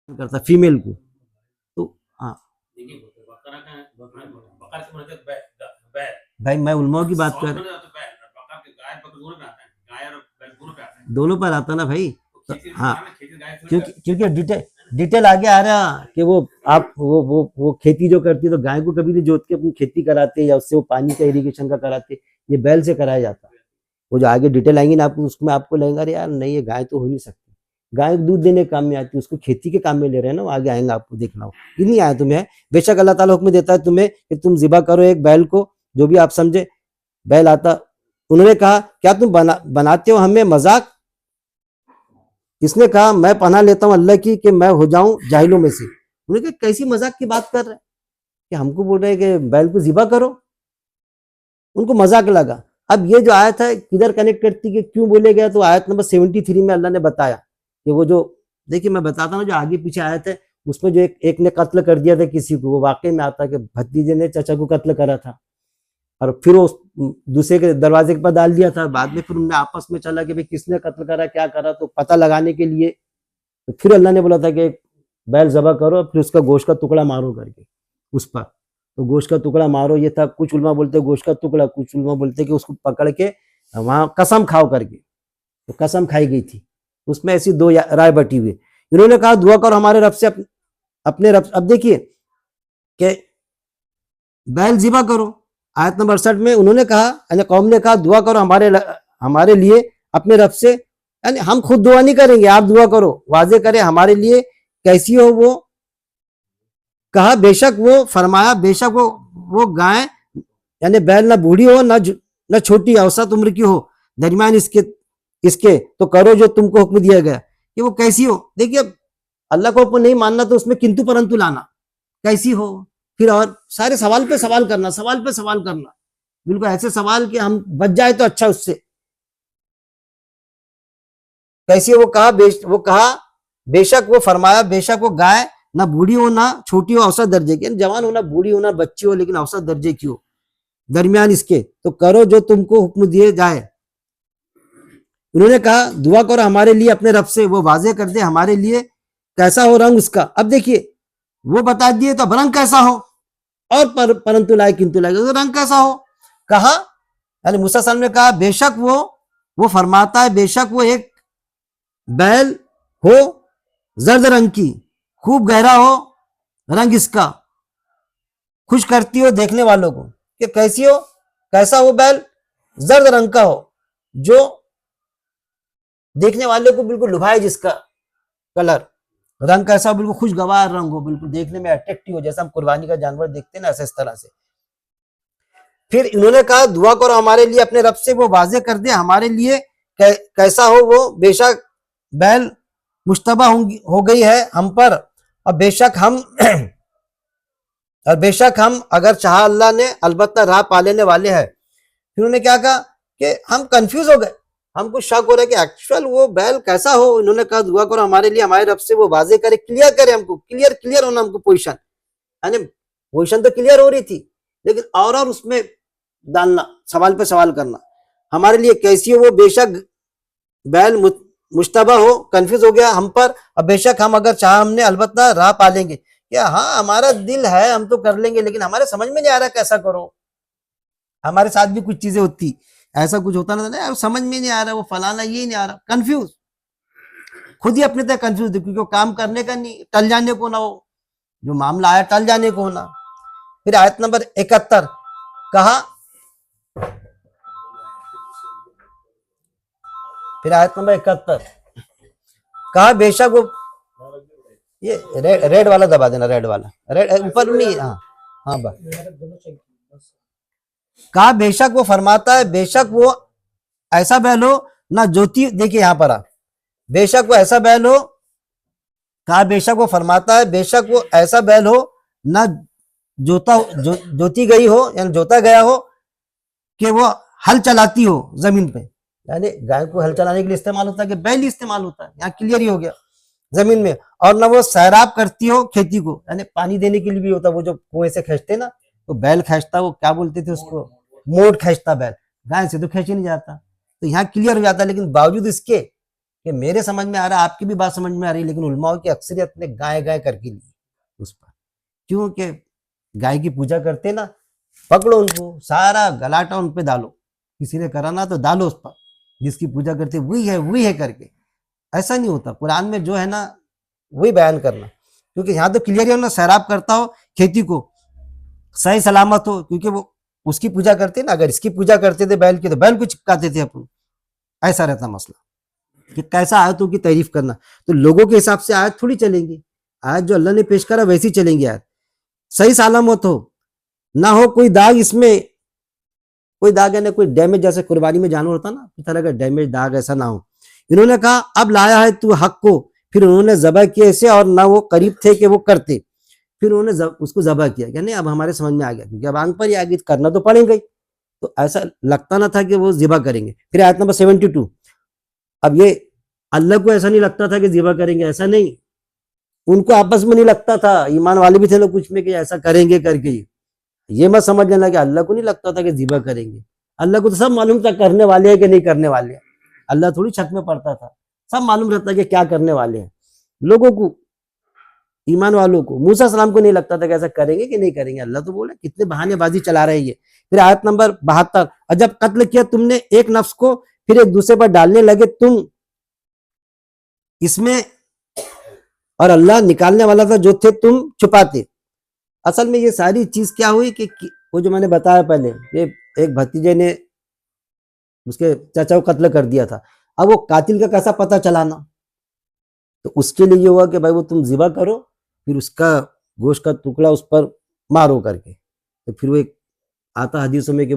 کرتا فیمیل کو. تو ہاں بھائی میں علماء کی بات کر دونوں پر آتا نا بھائی. ہاں کیونکہ ڈیٹیل آگے آ رہا کہ وہ آپ وہ کھیتی جو کرتی ہے تو گائے کو کبھی نہیں جوت کے اپنی کھیتی کراتے یا اس سے وہ پانی کا اریگیشن کا کراتے, یہ بیل سے کرایا جاتا. وہ جو آگے ڈیٹیل آئیں گی نا آپ کو, اس میں آپ کو لگے گا یار نہیں یہ گائے تو ہو نہیں سکتی. گائے دودھ دینے کے کام میں آتی ہے, اس کو کھیتی کے کام میں لے رہے ہیں نا, وہ آگے آئیں گا آپ کو دیکھنا ہو. یہ نہیں آیا تمہیں, بے شک اللہ تعالیٰ حکم دیتا ہے تمہیں کہ تم ذبح کرو ایک بیل کو, جو بھی آپ سمجھے بیل آتا. انہوں نے کہا کیا تم بناتے ہو ہمیں مذاق؟ اس نے کہا میں پناہ لیتا ہوں اللہ کی کہ میں ہو جاؤں جاہلوں میں سے. انہوں نے کہا کیسی مذاق کی بات کر رہے کہ ہم کو بول رہے کہ بیل کو ذبح کرو. ان کو مذاق لگا. اب یہ جو آیت ہے کدھر کنیکٹ کرتی کہ کیوں بولے گیا, تو آیت نمبر 73 میں اللہ نے بتایا کہ وہ جو دیکھیے میں بتاتا ہوں جو آگے پیچھے آیت ہے اس میں جو ایک نے قتل کر دیا تھا کسی کو, وہ واقعے میں آتا کہ بھتیجے نے چچا کو قتل کرا تھا اور پھر وہ دوسرے کے دروازے کے پاس ڈال دیا تھا. بعد میں پھر ان نے آپس میں چلا کہ کس نے قتل کرا کیا کرا, تو پتہ لگانے کے لیے تو پھر اللہ نے بولا تھا کہ بیل ذبح کرو پھر اس کا گوشت کا ٹکڑا مارو کر کے اس پر. تو گوشت کا ٹکڑا مارو یہ تھا. کچھ علماء بولتے گوشت کا ٹکڑا, کچھ علماء بولتے کہ اس کو پکڑ کے وہاں قسم کھاؤ کر کے, تو قسم کھائی گئی تھی. اس میں ایسی دو رائے بٹی ہوئی. انہوں نے کہا دعا کرو ہمارے رب سے اپنے رب. اب دیکھیے کہ بیل ذبح کرو, آیت نمبر 68 میں انہوں نے کہا یعنی قوم نے کہا دعا کرو ہمارے لیے اپنے رب سے, یعنی ہم خود دعا نہیں کریں گے آپ دعا کرو, واضح کرے ہمارے لیے کیسی ہو وہ. کہا بے شک وہ فرمایا بے شک وہ گائے یعنی بیل نہ بوڑھی ہو نہ چھوٹی اوسط عمر کی ہو, درمیان اس کے تو کرو جو تم کو حکم دیا گیا کہ وہ کیسی ہو. دیکھیے اللہ کو حکم نہیں ماننا تو اس میں کنتو پرنتو لانا, کیسی ہو, پھر اور سارے سوال پہ سوال کرنا, سوال پہ سوال کرنا, بالکل ایسے سوال کہ ہم بچ جائے تو اچھا اس سے. کیسی وہ کہا بے شک وہ فرمایا بے شک وہ گائے نہ بوڑھی ہو نہ چھوٹی ہو اوسط درجے کی, جوان ہونا بوڑھی ہونا بچی ہو لیکن اوسط درجے کی ہو, درمیان اس کے تو کرو جو تم کو حکم دیے جائے. انہوں نے کہا دعا کرو ہمارے لیے اپنے رب سے, وہ واضح کر دے ہمارے لیے کیسا ہو رنگ اس کا. اب دیکھیے وہ بتا دیے تو اب رنگ کیسا ہو, اور پرنتو لائے کنتو لائے رنگ کیسا ہو. کہا یعنی موسیٰ صلی اللہ علیہ وسلم نے کہا بے شک وہ فرماتا ہے بے شک وہ ایک بیل ہو زرد رنگ کی, خوب گہرا ہو رنگ اس کا, خوش کرتی ہو دیکھنے والوں کو. کہ کیسی ہو, کیسا ہو بیل زرد رنگ کا ہو جو دیکھنے والے کو بالکل لبھائے, جس کا کلر رنگ کیسا ہو, بالکل خوشگوار رنگ ہو, بالکل دیکھنے میں اٹریکٹیو ہو, جیسا ہم قربانی کا جانور دیکھتے ہیں نا ایسے اس طرح سے. پھر انہوں نے کہا دعا کرو ہمارے لیے اپنے رب سے, وہ واضح کر دے ہمارے لیے کیسا ہو وہ. بے شک بیل مشتبہ ہو گئی ہے ہم پر, اور بے شک ہم اگر چاہا اللہ نے البتہ راہ پا لینے والے ہیں. پھر انہوں نے کیا کہا کہ ہم کنفیوز ہو گئے, ہم کو شک ہو رہا ہے کہ ایکچوئل وہ بیل کیسا ہو. انہوں نے کہا دعا کرو ہمارے لیے ہمارے رب سے, وہ واضح کرے کلیئر کرے ہم کو, کلیئر ہونا ہم کو پوزیشن, یعنی پوزیشن تو کلیئر ہو رہی تھی لیکن اور اس میں ڈالنا, سوال پہ سوال کرنا. ہمارے لیے کیسی ہو وہ, بے شک بیل مشتبہ ہو کنفیوز ہو گیا ہم پر, اور بے شک ہم اگر چاہا ہم نے البتہ راہ پا لیں گے. کیا ہاں ہمارا دل ہے ہم تو کر لیں گے لیکن ہمارے سمجھ میں نہیں آ رہا کیسا کرو. ہمارے ساتھ بھی کچھ چیزیں ہوتی, ایسا کچھ ہوتا نا سمجھ میں نہیں آ رہا, وہ فلانا یہ نہیں آ رہا, کنفیوز, خود ہی اپنے تک کنفیوز, کیونکہ وہ کام کرنے کا نہیں, ٹل جانے کو نہ ہو, جو معاملہ آیا ٹل جانے کو ہونا. پھر آیت نمبر 71 کہا, پھر آیت نمبر 71 کہا بے شک وہ, یہ ریڈ والا دبا دینا, ریڈ والا اوپر نہیں, ہاں کہا بے شک وہ فرماتا ہے بے شک وہ ایسا بیل ہو نہ جوتی. دیکھیے یہاں پر بے شک وہ ایسا بیل ہو, کہا بے شک وہ فرماتا ہے بے شک وہ ایسا بیل ہو نہ جوتی گئی ہو یعنی جوتا گیا ہو, کہ وہ ہل چلاتی ہو زمین پہ, یعنی گائے کو ہل چلانے کے لیے استعمال ہوتا ہے کہ بیل ہی استعمال ہوتا ہے, یہاں کلیئر ہی ہو گیا زمین میں. اور نہ وہ سیراب کرتی ہو کھیتی کو, یعنی پانی دینے کے لیے بھی ہوتا, وہ جو کنویں سے کھینچتے نا تو بیل کھینچتا, وہ کیا بولتے تھے اس کو, موٹ کھینچتا بیل, گائے سے تو کھینچ ہی نہیں جاتا. تو یہاں کلیئر ہو جاتا, لیکن باوجود اس کے کہ میرے سمجھ میں آ رہا ہے، آپ کی بھی بات سمجھ میں آ رہی ہے، لیکن علماء کی اکثریت نے گائے گائے کر کے لی اس پر. کیونکہ گائے کی پوجا کرتے نا، پکڑو ان کو، سارا گلاٹا ان پہ ڈالو، کسی نے کرانا تو ڈالو اس پر، جس کی پوجا کرتے وہی ہے کر کے. ایسا نہیں ہوتا. قرآن میں جو ہے نا وہی بیان کرنا، کیونکہ یہاں تو کلیئر ہے نا، سیراب کرتا ہو کھیتی کو، صحیح سلامت ہو، کیونکہ وہ اس کی پوجا کرتے نا. اگر اس کی پوجا کرتے تھے بیل کی تو بیل کو چپکاتے تھے اپن. ایسا رہتا مسئلہ کہ کیسا آیتوں کی تعریف کرنا. تو لوگوں کے حساب سے آیت تھوڑی چلیں گی، آیت جو اللہ نے پیش کرا ویسی چلیں گی. آیت صحیح سلامت ہو، نہ ہو کوئی داغ، اس میں کوئی داغ ہے نہ کوئی ڈیمیج، جیسے قربانی میں جانور ہوتا نا اس طرح کا ڈیمیج داغ ایسا نہ ہو. انہوں نے کہا اب لایا ہے تو حق کو، پھر انہوں نے ذبح کیا اسے، اور نہ وہ قریب تھے کہ وہ کرتے، پھر انہوں نے اس کو ذبح کیا. یعنی اب ہمارے سمجھ میں آ گیا، کیونکہ اب آنکھ پر ہی آ گئی، کرنا تو پڑے گا ہی. تو ایسا لگتا نہ تھا کہ وہ ذبح کریں گے. پھر آیت نمبر 72، اب یہ اللہ کو ایسا نہیں لگتا تھا کہ ذبح کریں گے، ایسا نہیں، ان کو آپس میں نہیں لگتا تھا. ایمان والے بھی تھے لوگ کچھ میں کہ ایسا کریں گے کر کے. یہ مت سمجھ لینا کہ اللہ کو نہیں لگتا تھا کہ ذبح کریں گے. اللہ کو تو سب معلوم تھا کرنے والے ہیں کہ نہیں کرنے والے ہیں. اللہ تھوڑی شک میں پڑتا تھا، سب معلوم رہتا کہ کیا کرنے والے ہیں. لوگوں کو، ایمان والوں کو، موسیٰ السلام کو نہیں لگتا تھا کہ ایسا کریں گے کہ نہیں کریں گے. اللہ تو بولے کتنے بہانے بازی چلا رہے یہ. پھر آیت نمبر 72، اور جب قتل کیا تم نے ایک نفس کو، پھر ایک دوسرے پر ڈالنے لگے تم اس میں، اور اللہ نکالنے والا تھا جو تھے تم چھپاتے. اصل میں یہ ساری چیز کیا ہوئی کہ وہ جو میں نے بتایا پہلے کہ ایک بھتیجے نے اس کے چچا کو قتل کر دیا تھا. اب وہ قاتل کا کیسا پتہ چلانا، تو اس کے لیے یہ ہوا کہ بھائی وہ تم ذبح کرو، پھر اس کا گوشت کا ٹکڑا اس پر مارو کر کے. تو پھر وہ ایک آتا حدیثوں میں کہ